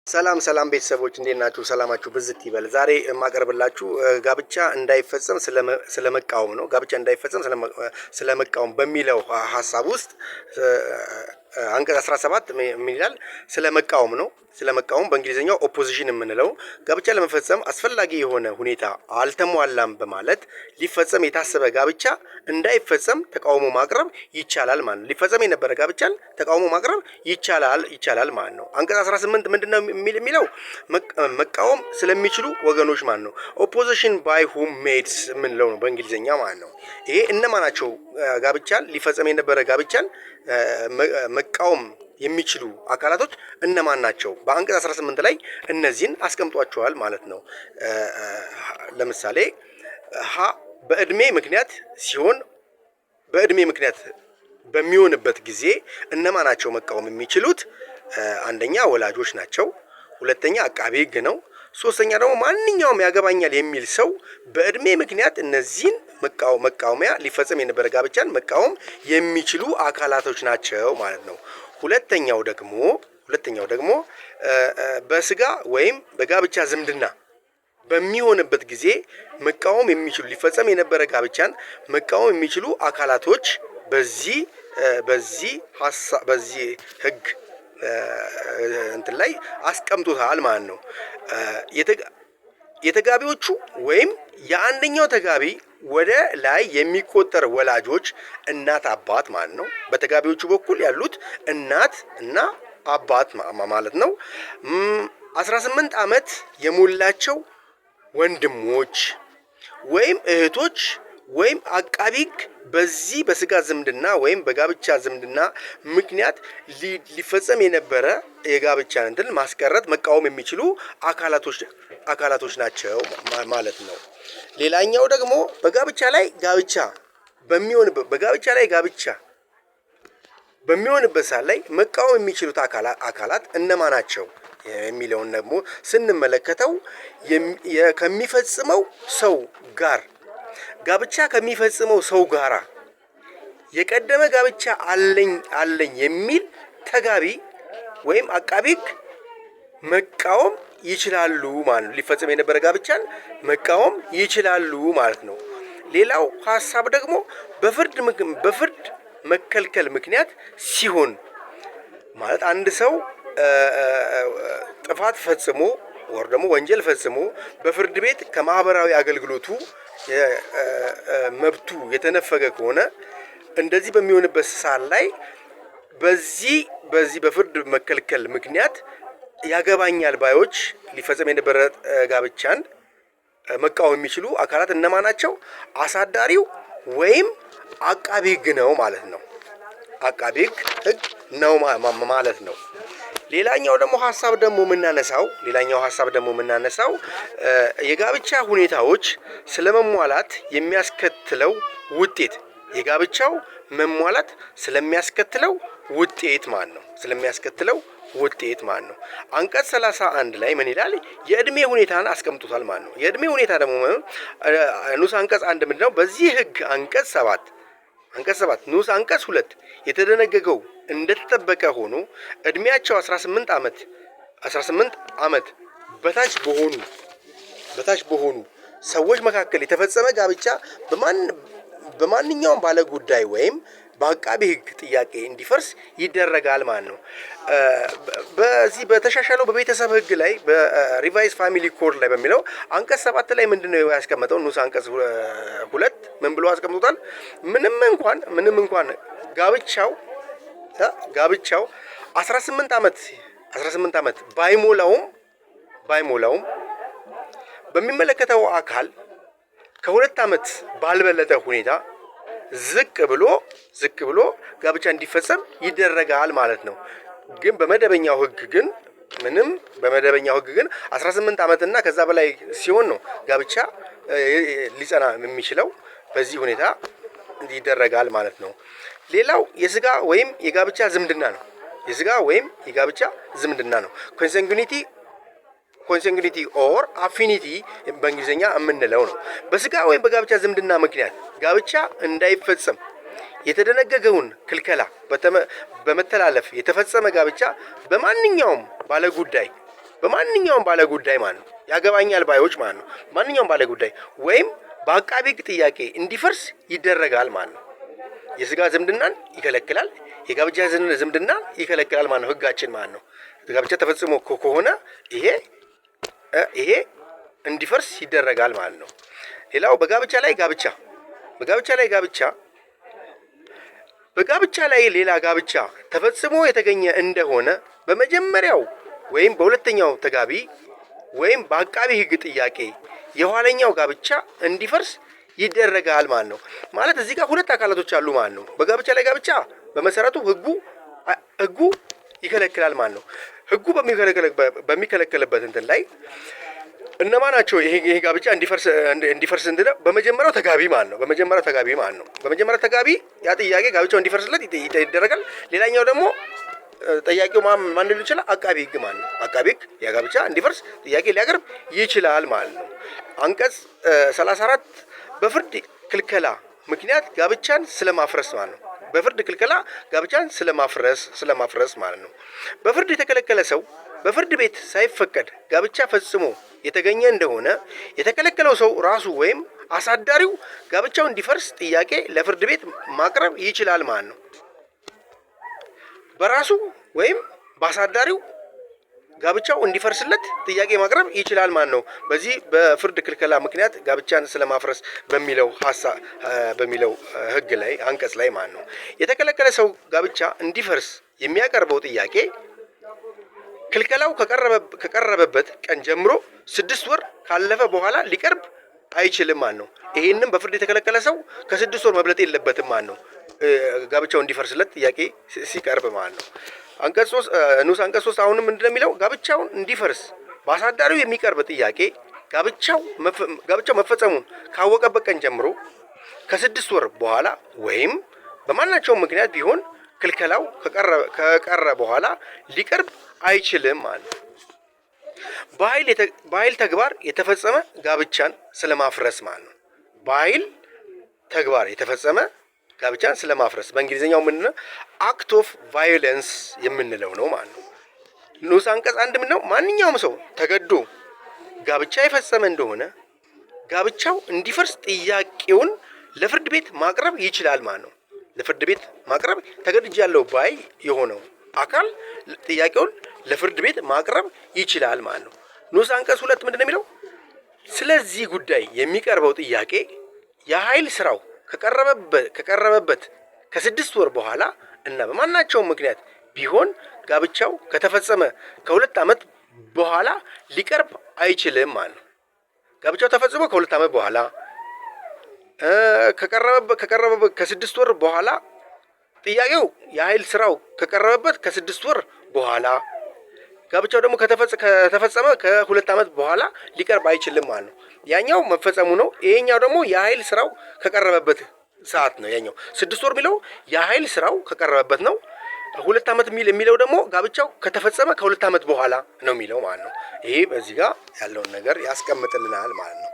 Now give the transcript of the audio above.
ሰላም ቤተሰቦች እንዴት ናችሁ? ሰላማችሁ ብዝት ይበል። ዛሬ የማቀርብላችሁ ጋብቻ እንዳይፈጸም ስለመቃወም ነው። ጋብቻ እንዳይፈጸም ስለመቃወም በሚለው ሀሳብ ውስጥ አንቀጽ 17 ምን ይላል? ስለመቃወም ነው። ስለመቃወም በእንግሊዝኛው ኦፖዚሽን የምንለው ጋብቻ ለመፈጸም አስፈላጊ የሆነ ሁኔታ አልተሟላም በማለት ሊፈጸም የታሰበ ጋብቻ እንዳይፈጸም ተቃውሞ ማቅረብ ይቻላል ማለት ነው። ሊፈጸም የነበረ ጋብቻን ተቃውሞ ማቅረብ ይቻላል ማለት ነው። አንቀጽ 18 ምንድነው የሚለው? መቃወም ስለሚችሉ ወገኖች ማለት ነው። ኦፖዚሽን ባይ ሁም ሜድስ የምንለው ነው በእንግሊዝኛ ማለት ነው። ይሄ እነማናቸው? ጋብቻን ሊፈጸም የነበረ ጋብቻን መቃወም የሚችሉ አካላቶች እነማን ናቸው? በአንቀጽ 18 ላይ እነዚህን አስቀምጧቸዋል ማለት ነው። ለምሳሌ በእድሜ ምክንያት ሲሆን በእድሜ ምክንያት በሚሆንበት ጊዜ እነማን ናቸው መቃወም የሚችሉት? አንደኛ ወላጆች ናቸው። ሁለተኛ አቃቤ ሕግ ነው። ሶስተኛ ደግሞ ማንኛውም ያገባኛል የሚል ሰው በእድሜ ምክንያት እነዚህን መቃወሚያ ሊፈጸም የነበረ ጋብቻን መቃወም የሚችሉ አካላቶች ናቸው ማለት ነው። ሁለተኛው ደግሞ በስጋ ወይም በጋብቻ ዝምድና በሚሆንበት ጊዜ መቃወም የሚችሉ ሊፈጸም የነበረ ጋብቻን መቃወም የሚችሉ አካላቶች በዚህ ህግ እንትን ላይ አስቀምጡታል ማለት ነው። የተጋቢዎቹ ወይም የአንደኛው ተጋቢ ወደ ላይ የሚቆጠር ወላጆች እናት አባት ማለት ነው። በተጋቢዎቹ በኩል ያሉት እናት እና አባት ማለት ነው። 18 ዓመት የሞላቸው ወንድሞች ወይም እህቶች ወይም አቃቢ ሕግ በዚህ በስጋ ዝምድና ወይም በጋብቻ ዝምድና ምክንያት ሊፈጸም የነበረ የጋብቻን እንትን ማስቀረት መቃወም የሚችሉ አካላቶች ናቸው ማለት ነው። ሌላኛው ደግሞ በጋብቻ ላይ ጋብቻ በሚሆንበት ሰዓት ላይ መቃወም የሚችሉት አካላት እነማን ናቸው የሚለውን ደግሞ ስንመለከተው ከሚፈጽመው ሰው ጋር ጋብቻ ከሚፈጽመው ሰው ጋራ የቀደመ ጋብቻ አለኝ የሚል ተጋቢ ወይም አቃቤ ሕግ መቃወም ይችላሉ ማለት ነው። ሊፈጸም የነበረ ጋብቻን መቃወም ይችላሉ ማለት ነው። ሌላው ሀሳብ ደግሞ በፍርድ መከልከል ምክንያት ሲሆን ማለት አንድ ሰው ጥፋት ፈጽሞ ወር ደግሞ ወንጀል ፈጽሞ በፍርድ ቤት ከማህበራዊ አገልግሎቱ መብቱ የተነፈገ ከሆነ እንደዚህ በሚሆንበት ሰዓት ላይ በዚህ በፍርድ መከልከል ምክንያት ያገባኛል ባዮች ሊፈጸም የነበረ ጋብቻን መቃወም የሚችሉ አካላት እነማን ናቸው? አሳዳሪው ወይም አቃቤ ሕግ ነው ማለት ነው። አቃቤ ሕግ ነው ማለት ነው። ሌላኛው ሀሳብ ደግሞ የምናነሳው የጋብቻ ሁኔታዎች ስለመሟላት የሚያስከትለው ውጤት የጋብቻው መሟላት ስለሚያስከትለው ውጤት ማለት ነው። አንቀጽ 31 ላይ ምን ይላል? የእድሜ ሁኔታን አስቀምጡታል ማለት ነው። የእድሜ ሁኔታ ደግሞ ንዑስ አንቀጽ 1 ምንድነው? በዚህ ህግ አንቀጽ 7 ንዑስ አንቀጽ 2 የተደነገገው እንደተጠበቀ ሆኖ እድሜያቸው 18 ዓመት በታች በሆኑ ሰዎች መካከል የተፈጸመ ጋብቻ በማንኛውም ባለጉዳይ ወይም በአቃቤ ሕግ ጥያቄ እንዲፈርስ ይደረጋል ማለት ነው። በዚህ በተሻሻለው በቤተሰብ ሕግ ላይ በሪቫይዝ ፋሚሊ ኮድ ላይ በሚለው አንቀጽ 7 ላይ ምንድነው ያስቀመጠው? ንዑስ አንቀጽ 2 ምን ብሎ አስቀምጦታል? ምንም እንኳን ጋብቻው 18 ዓመት ባይሞላውም በሚመለከተው አካል ከ2 ዓመት ባልበለጠ ሁኔታ ዝቅ ብሎ ጋብቻ እንዲፈጸም ይደረጋል ማለት ነው። ግን በመደበኛው ህግ ግን 18 ዓመት እና ከዛ በላይ ሲሆን ነው ጋብቻ ሊጸና የሚችለው። በዚህ ሁኔታ ይደረጋል ማለት ነው። ሌላው የስጋ ወይም የጋብቻ ዝምድና ነው። ኮንሰንጉኒቲ ኦር አፊኒቲ በእንግሊዝኛ የምንለው ነው። በስጋ ወይም በጋብቻ ዝምድና ምክንያት ጋብቻ እንዳይፈጸም የተደነገገውን ክልከላ በመተላለፍ የተፈጸመ ጋብቻ በማንኛውም ባለጉዳይ በማንኛውም ባለ ጉዳይ ማለት ነው ያገባኛል ባዮች ማለት ነው ማንኛውም ባለ ጉዳይ ወይም በአቃቤ ሕግ ጥያቄ እንዲፈርስ ይደረጋል ማለት ነው። የስጋ ዝምድናን ይከለክላል፣ የጋብቻ ዝምድና ይከለክላል ማለት ነው ሕጋችን ማለት ነው። ጋብቻ ተፈጽሞ ከሆነ ይሄ እንዲፈርስ ይደረጋል ማለት ነው። ሌላው በጋብቻ ላይ ሌላ ጋብቻ ተፈጽሞ የተገኘ እንደሆነ በመጀመሪያው ወይም በሁለተኛው ተጋቢ ወይም በአቃቤ ሕግ ጥያቄ የኋለኛው ጋብቻ እንዲፈርስ ይደረጋል ማለት ነው። ማለት እዚህ ጋር ሁለት አካላቶች አሉ ማለት ነው። በጋብቻ ላይ ጋብቻ በመሰረቱ ሕጉ ይከለክላል ማለት ነው። ሕጉ በሚከለከልበት እንትን ላይ እነማን ናቸው? ይሄ ጋብቻ እንዲፈርስ እንድነው በመጀመሪያው ተጋቢ ማለት ነው። በመጀመሪያው ተጋቢ ያ ጥያቄ ጋብቻው እንዲፈርስለት ይደረጋል። ሌላኛው ደግሞ ጠያቂው ማን ሊሆን ይችላል? አቃቤ ሕግ ማለት ነው። አቃቤ ሕግ የጋብቻ እንዲፈርስ ጥያቄ ሊያቀርብ ይችላል ማለት ነው። አንቀጽ 34 በፍርድ ክልከላ ምክንያት ጋብቻን ስለማፍረስ ማለት ነው። በፍርድ ክልከላ ጋብቻን ስለማፍረስ ማለት ነው። በፍርድ የተከለከለ ሰው በፍርድ ቤት ሳይፈቀድ ጋብቻ ፈጽሞ የተገኘ እንደሆነ የተከለከለው ሰው ራሱ ወይም አሳዳሪው ጋብቻው እንዲፈርስ ጥያቄ ለፍርድ ቤት ማቅረብ ይችላል ማለት ነው። በራሱ ወይም በአሳዳሪው ጋብቻው እንዲፈርስለት ጥያቄ ማቅረብ ይችላል ማለት ነው። በዚህ በፍርድ ክልከላ ምክንያት ጋብቻን ስለማፍረስ በሚለው ሕግ ላይ አንቀጽ ላይ ማለት ነው። የተከለከለ ሰው ጋብቻ እንዲፈርስ የሚያቀርበው ጥያቄ ክልከላው ከቀረበበት ቀን ጀምሮ 6 ወር ካለፈ በኋላ ሊቀርብ አይችልም ማለት ነው። ይሄንም በፍርድ የተከለከለ ሰው ከ6 ወር መብለጥ የለበትም ማለት ነው። ጋብቻው እንዲፈርስለት ጥያቄ ሲቀርብ ማለት ነው። ንዑስ አንቀጽ 3 አሁንም ምንድነው የሚለው? ጋብቻውን እንዲፈርስ በአሳዳሪው የሚቀርብ ጥያቄ ጋብቻው መፈጸሙን ካወቀበት ቀን ጀምሮ ከ6 ወር በኋላ ወይም በማናቸውም ምክንያት ቢሆን ክልከላው ከቀረ በኋላ ሊቀርብ አይችልም ማለት ነው። በኃይል ተግባር የተፈጸመ ጋብቻን ስለማፍረስ ማለት ነው። በኃይል ተግባር የተፈጸመ ጋብቻን ስለማፍረስ በእንግሊዝኛው ምንድነው? አክት ኦፍ ቫዮለንስ የምንለው ነው ማለት ነው። ንዑስ አንቀጽ 1 ምንድነው? ማንኛውም ሰው ተገዶ ጋብቻ የፈጸመ እንደሆነ ጋብቻው እንዲፈርስ ጥያቄውን ለፍርድ ቤት ማቅረብ ይችላል ማለት ነው። ለፍርድ ቤት ማቅረብ ተገድጃለሁ ባይ የሆነው አካል ጥያቄውን ለፍርድ ቤት ማቅረብ ይችላል ማለት ነው። ንዑስ አንቀጽ 2 ምንድነው የሚለው? ስለዚህ ጉዳይ የሚቀርበው ጥያቄ የኃይል ስራው ከቀረበበት ከ6 ወር በኋላ እና በማናቸውም ምክንያት ቢሆን ጋብቻው ከተፈጸመ ከ2 ዓመት በኋላ ሊቀርብ አይችልም ማለት ነው። ጋብቻው ተፈጽሞ ከ2 ዓመት በኋላ ከቀረበበት ከ6 ወር በኋላ ጥያቄው የኃይል ስራው ከቀረበበት ከ6 ወር በኋላ ጋብቻው ደግሞ ከተፈጸመ ከ2 ዓመት በኋላ ሊቀርብ አይችልም ማለት ነው። ያኛው መፈጸሙ ነው። ይሄኛው ደግሞ የኃይል ስራው ከቀረበበት ሰዓት ነው። ያኛው 6 ወር የሚለው የኃይል ስራው ከቀረበበት ነው። 2 ዓመት የሚለው ደግሞ ጋብቻው ከተፈጸመ ከ2 ዓመት በኋላ ነው የሚለው ማለት ነው። ይሄ በዚህ ጋር ያለውን ነገር ያስቀምጥልናል ማለት ነው።